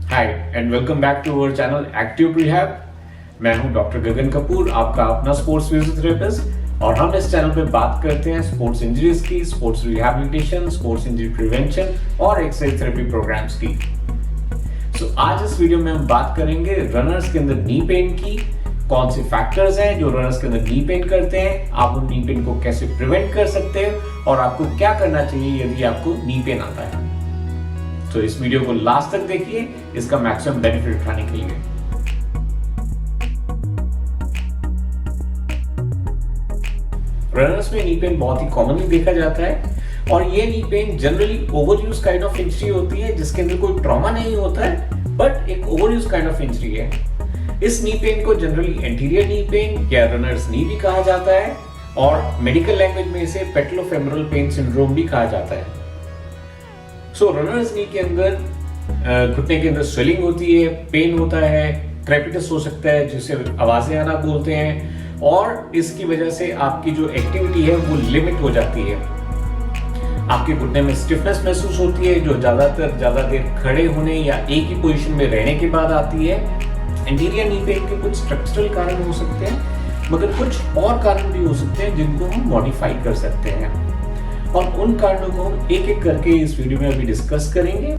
Hi and welcome back to our channel active rehab. मैं हूं doctor गगन कपूर, आपका अपना स्पोर्ट्स फिजियोथेरेपिस्ट, और हम इस चैनल पे बात करते हैं स्पोर्ट्स इंजरीज की, sports rehabilitation, sports injury prevention और एक्सरसाइज थेरेपी प्रोग्राम्स की। आज इस वीडियो में हम बात करेंगे रनर्स के अंदर नी पेन की। कौन से फैक्टर्स हैं जो रनर्स के अंदर नी पेन करते हैं, आप उन नी पेन को कैसे प्रिवेंट कर सकते हैं और आपको क्या करना चाहिए यदि आपको नी पेन आता है। तो इस वीडियो को लास्ट तक देखिए, इसका मैक्सिमम बेनिफिट उठाने के लिए। रनर्स में नी पेन बहुत ही कॉमनली देखा जाता है और ये knee pain generally overuse kind of injury होती है, जिसके अंदर कोई ट्रॉमा नहीं होता है, बट एक ओवरयूज काइंड ऑफ इंजरी है। इस नी पेन को जनरली एंटीरियर नी पेन या रनर्स नी भी कहा जाता है और मेडिकल लैंग्वेज में इसे पेटलोफेमोरल पेन सिंड्रोम भी कहा जाता है। रनर्स नी के अंदर घुटने के अंदर स्वेलिंग होती है, पेन होता है, क्रेपिटस हो सकता है जिसे आवाजें आना बोलते हैं, और इसकी वजह से आपकी जो एक्टिविटी है वो लिमिट हो जाती है। आपके घुटने में स्टिफनेस महसूस होती है जो ज्यादातर ज्यादा देर खड़े होने या एक ही पोजीशन में रहने के बाद आती है। एंटीरियर नी पेन के कुछ स्ट्रक्चरल कारण हो सकते हैं, मगर कुछ और कारण भी हो सकते हैं जिनको हम मॉडिफाई कर सकते हैं, और उन कारणों को हम एक एक करके इस वीडियो में अभी डिस्कस करेंगे।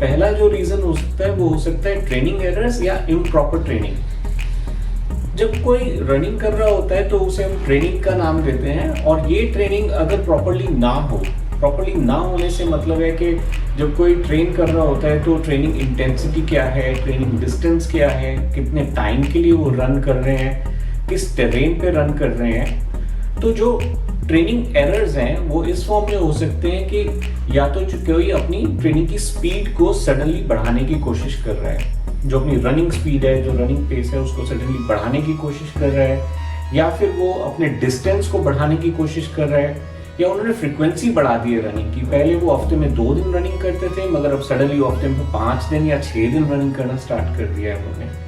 पहला जो रीजन हो सकता है वो हो सकता है ट्रेनिंग एरर्स या इम्प्रॉपर ट्रेनिंग। जब कोई रनिंग कर रहा होता है तो उसे हम ट्रेनिंग का नाम देते हैं, और ये ट्रेनिंग अगर प्रॉपर्ली ना होने से मतलब है कि जब कोई ट्रेन कर रहा होता है तो ट्रेनिंग इंटेंसिटी क्या है, ट्रेनिंग डिस्टेंस क्या है, कितने टाइम के लिए वो रन कर रहे हैं, किस टेरेन पे रन कर रहे हैं। तो जो ट्रेनिंग एरर्स हैं वो इस फॉर्म में हो सकते हैं कि या तो कोई अपनी ट्रेनिंग की स्पीड को सडनली बढ़ाने की कोशिश कर रहा है, जो अपनी रनिंग स्पीड है, जो रनिंग पेस है, उसको सडनली बढ़ाने की कोशिश कर रहा है, या फिर वो अपने डिस्टेंस को बढ़ाने की कोशिश कर रहा है, या उन्होंने फ्रीक्वेंसी बढ़ा दी है रनिंग की। पहले वो हफ्ते में 2 दिन रनिंग करते थे, मगर अब सडनली हफ्ते में 5 दिन या 6 दिन रनिंग करना स्टार्ट कर दिया है उन्होंने।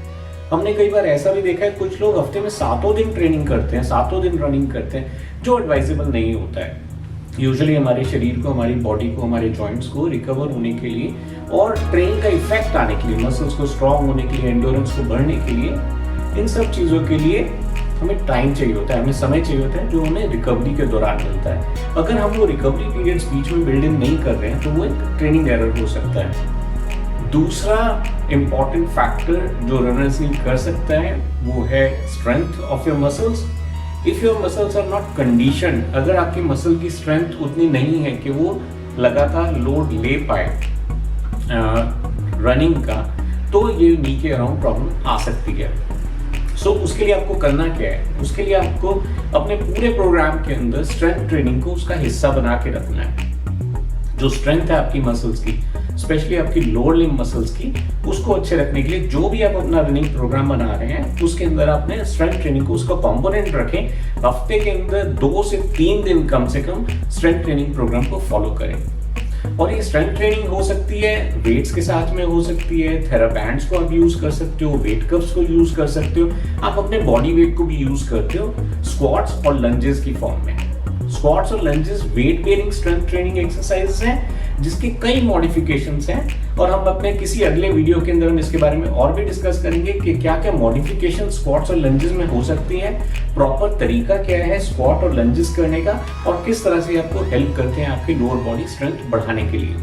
हमने कई बार ऐसा भी देखा है, कुछ लोग हफ्ते में 7 दिन ट्रेनिंग करते हैं, 7 दिन रनिंग करते हैं, जो एडवाइजेबल नहीं होता है। यूजुअली हमारे शरीर को, हमारी बॉडी को, हमारे जॉइंट्स को रिकवर होने के लिए और ट्रेनिंग का इफेक्ट आने के लिए, मसल्स को स्ट्रांग होने के लिए, एंड्योरेंस को बढ़ने के लिए, इन सब चीज़ों के लिए हमें टाइम चाहिए होता है, हमें समय चाहिए होता है, जो हमें रिकवरी के दौरान मिलता है। अगर हम वो रिकवरी पीरियड्स बीच में बिल्ड इन नहीं कर रहे हैं तो वो एक ट्रेनिंग एरर हो सकता है। दूसरा इंपॉर्टेंट फैक्टर जो रनर्स कर सकता है वो है strength of your muscles. If your muscles are not conditioned, अगर आपकी मसल की स्ट्रेंथ उतनी नहीं है कि वो लगातार लोड ले पाए रनिंग का, तो ये नी के अराउंड प्रॉब्लम आ सकती है। उसके लिए आपको करना क्या है? उसके लिए आपको अपने पूरे प्रोग्राम के अंदर स्ट्रेंथ ट्रेनिंग को उसका हिस्सा बना के रखना है। जो स्ट्रेंथ है आपकी मसल्स की, स्पेशली आपकी लोअर लिम्ब मसल्स की, उसको अच्छे रखने के लिए जो भी आप अपना रनिंग प्रोग्राम बना रहे हैं उसके अंदर आपने स्ट्रेंथ ट्रेनिंग को उसका कंपोनेंट रखें। हफ्ते के अंदर 2 से 3 दिन कम से कम स्ट्रेंथ ट्रेनिंग प्रोग्राम को फॉलो करें। और ये स्ट्रेंथ ट्रेनिंग हो सकती है वेट्स के साथ में, हो सकती है थेराबैंड्स को आप यूज कर सकते हो, वेट कप्स को यूज कर सकते हो, आप अपने बॉडी वेट को भी यूज करते हो स्क्वाट्स और लंजेस की फॉर्म में। स्क्वाट्स और lunges weight bearing strength training exercises हैं जिसके कई मॉडिफिकेशंस हैं, और हम अपने किसी अगले वीडियो के अंदर हम इसके बारे में और भी डिस्कस करेंगे कि क्या क्या मॉडिफिकेशन स्क्वाट्स और लंजेस में हो सकती हैं, प्रॉपर तरीका क्या है स्क्वाट और लंजेस करने का, और किस तरह से आपको हेल्प करते हैं आपकी लोअर बॉडी स्ट्रेंथ बढ़ाने के लिए।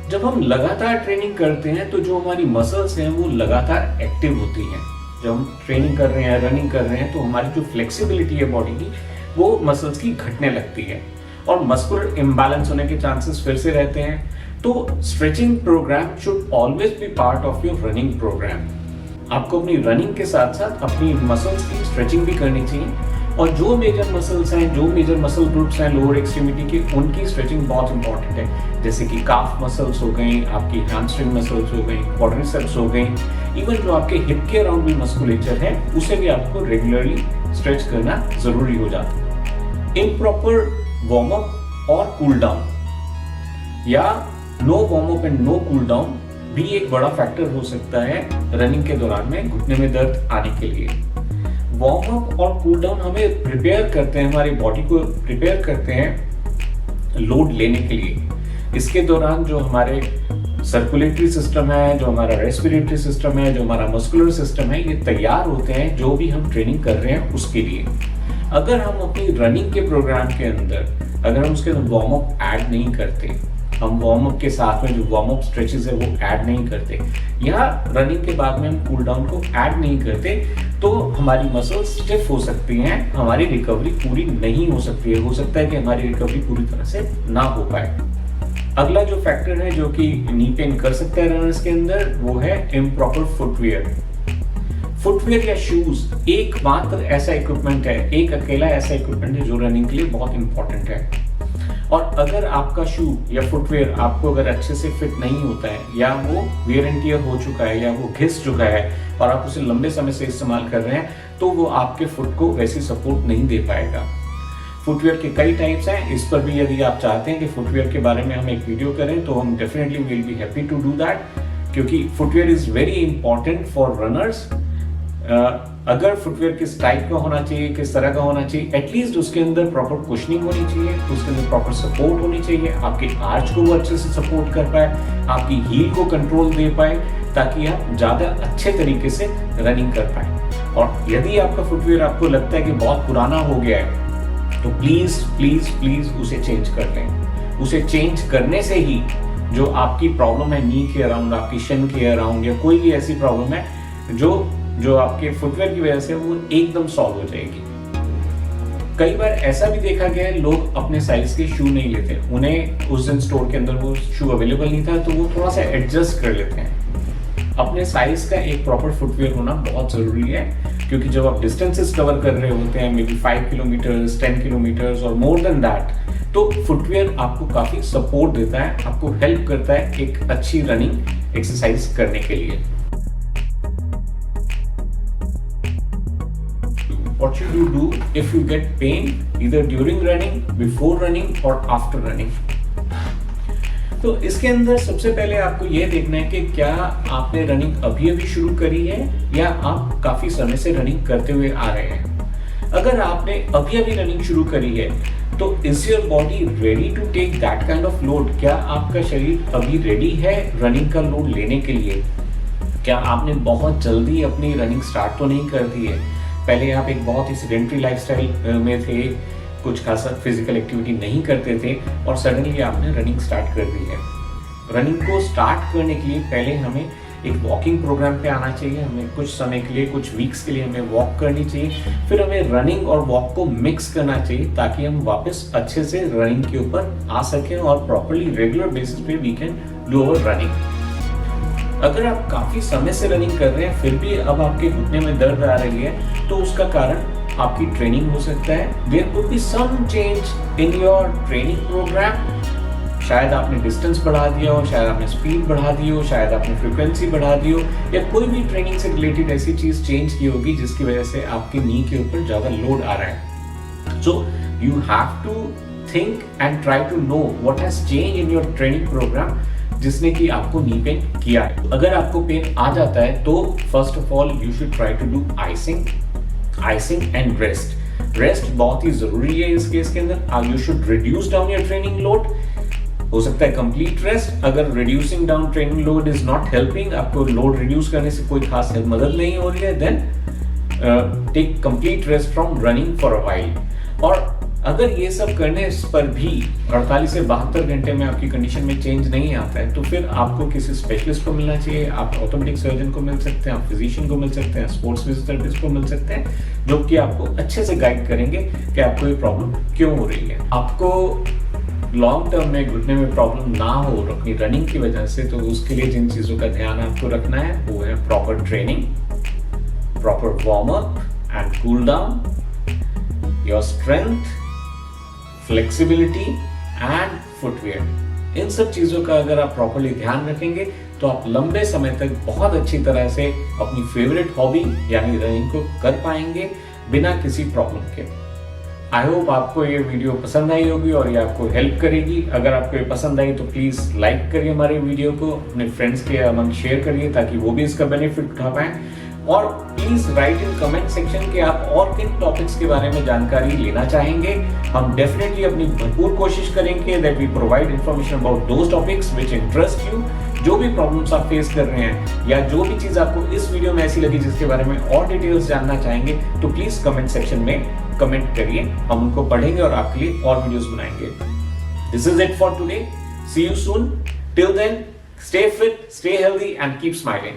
जब हम लगातार ट्रेनिंग करते हैं तो जो हमारी मसल्स हैं वो लगातार एक्टिव होती हैं। जब हम ट्रेनिंग कर रहे हैं, रनिंग कर रहे हैं, तो हमारी जो फ्लेक्सिबिलिटी है बॉडी की वो मसल्स की घटने लगती है और मस्कुलर इम्बैलेंस होने के चांसेस फिर से रहते हैं। तो stretching program should always be part of your running program. आपको अपनी रनिंग के साथ साथ अपनी मसल्स की स्ट्रेचिंग भी करनी चाहिए, और जो मेजर मसल्स हैं, जो मेजर मसल ग्रुप्स हैं लोअर एक्सट्रीमिटी के, उनकी स्ट्रेचिंग बहुत इंपॉर्टेंट है। जैसे कि काफ मसल्स हो गई, आपकी हैमस्ट्रिंग मसल्स हो गई, क्वाड्रिसेप्स हो गई, इवन जो आपके हिप के अराउंड भी मस्कुलेचर है उसे भी आपको रेगुलरली स्ट्रेच करना जरूरी हो जाता है। इम्प्रॉपर वार्म अप और कूल डाउन या no warm up and no cool down भी एक बड़ा फैक्टर हो सकता है रनिंग के दौरान में घुटने में दर्द आने के लिए। वार्म अप और कूल डाउन हमें प्रिपेयर करते हैं, हमारी बॉडी को प्रिपेयर करते हैं लोड लेने के लिए। इसके दौरान जो हमारे सर्कुलेटरी सिस्टम है, जो हमारा रेस्पिरेटरी सिस्टम है, जो हमारा मस्कुलर सिस्टम है, ये तैयार होते हैं जो भी हम ट्रेनिंग कर रहे हैं उसके लिए। अगर हम अपनी रनिंग के प्रोग्राम के अंदर अगर हम उसके अंदर वार्म अप ऐड नहीं करते, हम वार्म अप के साथ में जो वार्म अप स्ट्रेचेस है वो ऐड नहीं करते, या रनिंग के बाद में हम कूल डाउन को ऐड नहीं करते, तो हमारी मसल्स स्टिफ हो सकती हैं, हमारी रिकवरी पूरी नहीं हो सकती है। हो सकता है कि हमारी रिकवरी पूरी तरह से ना हो पाए। अगला जो फैक्टर है जो कि नी पेन कर सकता है रनर्स के अंदर, वो है इम्प्रॉपर फुटवेयर। फुटवेयर या शूज एकमात्र ऐसा इक्विपमेंट है, एक अकेला ऐसा इक्विपमेंट है जो रनिंग के लिए बहुत इंपॉर्टेंट है। और अगर आपका शू या फुटवेयर आपको अगर अच्छे से फिट नहीं होता है, या वो वेयर एंड टियर हो चुका है, या वो घिस चुका है और आप उसे लंबे समय से इस्तेमाल कर रहे हैं, तो वो आपके फुट को वैसी सपोर्ट नहीं दे पाएगा। फुटवेयर के कई टाइप्स हैं, इस पर भी यदि आप चाहते हैं कि फुटवेयर के बारे में हम एक वीडियो करें तो हम definitely will be happy to do that, क्योंकि footwear is very important for runners. अगर फुटवेयर किस टाइप का होना चाहिए, किस तरह का होना चाहिए, एटलीस्ट उसके अंदर प्रॉपर कुशनिंग होनी चाहिए, उसके अंदर प्रॉपर सपोर्ट होनी चाहिए, आपके आर्च को वो अच्छे से सपोर्ट कर पाए, आपकी हील को कंट्रोल दे पाए, ताकि आप ज़्यादा अच्छे तरीके से रनिंग कर पाए। और यदि आपका फुटवेयर आपको लगता है कि बहुत पुराना हो गया है, तो प्लीज प्लीज प्लीज उसे चेंज कर लें। उसे चेंज करने से ही जो आपकी प्रॉब्लम है नी के अराउंड, आपकी शन के अराउंड, या कोई भी ऐसी प्रॉब्लम है जो आपके फुटवेयर की वजह से वो एकदम सॉल्व हो जाएगी। कई बार ऐसा भी देखा गया है, लोग अपने साइज के शू नहीं लेते, उन्हें उस दिन स्टोर के अंदर वो शू अवेलेबल नहीं था, तो वो थोड़ा सा एडजस्ट कर लेते हैं। अपने साइज का एक प्रॉपर फुटवेयर होना बहुत जरूरी है, क्योंकि जब आप डिस्टेंसेस कवर कर रहे होते हैं, मे बी 5 किलोमीटर्स, 10 किलोमीटर्स और मोर देन दैट, तो फुटवेयर आपको काफी सपोर्ट देता है, आपको हेल्प करता है एक अच्छी रनिंग एक्सरसाइज करने के लिए। What should you do if you get pain either during running, before running or after running? तो इसके अंदर सबसे पहले आपको यह देखना है कि क्या आपने रनिंग अभी अभी शुरू करी है या आप काफी समय से रनिंग करते हुए आ रहे हैं। अगर आपने अभी अभी रनिंग शुरू करी है, तो is your body ready to take that kind of load? क्या आपका शरीर अभी रेडी है रनिंग का लोड लेने के लिए? क्या आपने बहुत जल्दी अपनी रनिंग स्टार्ट तो नहीं कर दी है? पहले आप एक बहुत ही सेडेंटरी लाइफस्टाइल में थे, कुछ खासा फिजिकल एक्टिविटी नहीं करते थे, और सडनली आपने रनिंग स्टार्ट कर दी है। रनिंग को स्टार्ट करने के लिए पहले हमें एक वॉकिंग प्रोग्राम पे आना चाहिए, हमें कुछ समय के लिए, कुछ वीक्स के लिए हमें वॉक करनी चाहिए, फिर हमें रनिंग और वॉक को मिक्स करना चाहिए, ताकि हम वापस अच्छे से रनिंग के ऊपर आ सकें और प्रॉपरली रेगुलर बेसिस पे we can do our running. अगर आप काफी समय से रनिंग कर रहे हैं फिर भी अब आपके घुटने में दर्द आ रही है, तो उसका कारण आपकी ट्रेनिंग हो सकता है। There could be some change in your training program. शायद आपने डिस्टेंस बढ़ा दिया हो, शायद आपने स्पीड बढ़ा दी हो, शायद आपने फ्रीक्वेंसी बढ़ा दी हो, या कोई भी ट्रेनिंग से रिलेटेड ऐसी चीज चेंज की होगी जिसकी वजह से आपकी नी के ऊपर ज्यादा लोड आ रहा है। So you have to think and try to know what has change in your training program, जिसने कि आपको नी पेन किया है। अगर आपको पेन आ जाता है तो first of all you should try to do icing and rest बहुत ही जरूरी है इस केस के अंदर। You should reduce down your training load. हो सकता है कंप्लीट रेस्ट। अगर reducing down training load is not helping, आपको लोड रिड्यूस करने से कोई खास मदद नहीं हो रही है, then take complete rest from running for a while. और अगर ये सब करने पर भी 48 से 72 घंटे में आपकी कंडीशन में चेंज नहीं आता है, तो फिर आपको किसी स्पेशलिस्ट को मिलना चाहिए। आप ऑर्थोपेडिक सर्जन को मिल सकते हैं, आप फिजिशियन को मिल सकते हैं, स्पोर्ट्स फिजियोथेरेपिस्ट को मिल सकते हैं, जो कि आपको अच्छे से गाइड करेंगे कि आपको ये प्रॉब्लम क्यों हो रही है। आपको लॉन्ग टर्म में घुटने में प्रॉब्लम ना हो अपनी रनिंग की वजह से, तो उसके लिए जिन चीज़ों का ध्यान आपको रखना है वो है proper training, proper warm up and cool down, your strength, flexibility and footwear. इन सब चीजों का अगर आप प्रॉपर्ली ध्यान रखेंगे तो आप लंबे समय तक बहुत अच्छी तरह से अपनी फेवरेट हॉबी यानी रनिंग को कर पाएंगे बिना किसी प्रॉब्लम के। आई होप आपको ये वीडियो पसंद आई होगी और ये आपको हेल्प करेगी। अगर आपको ये पसंद आई तो प्लीज लाइक करिए हमारे वीडियो को, अपने फ्रेंड्स के अमंग शेयर करिए ताकि वो भी इसका बेनिफिट उठा पाएं। और please right in comment section कि आप और किन टॉपिक्स के बारे में जानकारी लेना चाहेंगे। हम डेफिनेटली अपनी भरपूर कोशिश करेंगे that we provide information about those topics which interest you. जो भी प्रॉब्लम्स आप फेस कर रहे हैं या जो भी चीज आपको इस वीडियो में ऐसी लगी जिसके बारे में और डिटेल्स जानना चाहेंगे तो प्लीज कमेंट सेक्शन में कमेंट करिए, हम उनको पढ़ेंगे और आपके लिए और वीडियोस बनाएंगे। This is it for today, see you soon, till then stay fit, stay healthy and keep smiling.